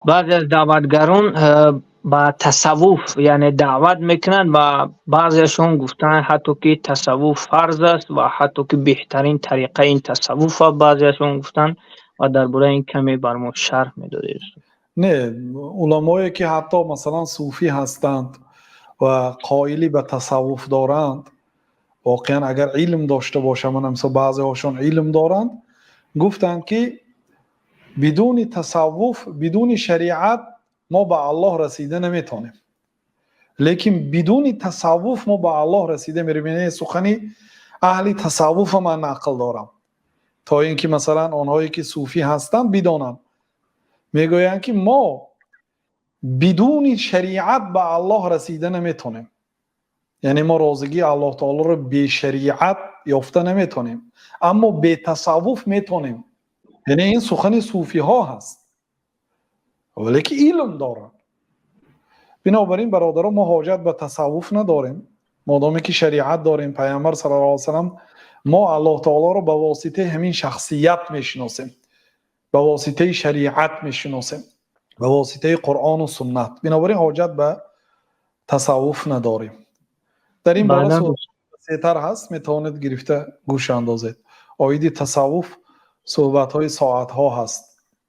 بعضی از دعوتگران با تصوف یعنی دعوت میکنند و بعضیشون گفتن حتی که تصوف فرض است و حتی که بهترین طریقه این تصوف است. بعضیشون گفتن و درباره این کمی بر ما شرح میدادید. نه، علمایی که حتی مثلا صوفی هستند و قائلی به تصوف دارند، واقعا اگر علم داشته باشم، من مثلا بعضی هاشون علم دارند، گفتند که بدون تصوف، بدون شریعت ما به الله رسیده نمیتونیم، لیکن بدون تصوف ما به الله رسیده میریم. یعنی سخنی اهل تصوف من نقل دارم تا اینکه مثلا آنهایی که صوفی هستند بدانند، میگویند که ما بدون شریعت به الله رسیده نمیتونیم. یعنی ما رازگی الله تعالی رو به شریعت یافته نمیتونیم، اما به تصوف میتونیم. یعنی این سخن صوفی ها هست، ولی که علم دارن. بنابراین برادران، ما حاجت به تصوف نداریم مادامی که شریعت داریم. پیامبر صلی الله علیه و سلم، ما الله تعالی رو به واسطه همین شخصیت میشناسیم، به واسطه شریعت میشناسیم، به واسطه قرآن و سنت. بنابراین حاجت به تصوف نداریم. در این باره سه‌تر هست، میتوانید گرفته گوش اندازید. آیدی تصوف صحبت های ساعت ها هست.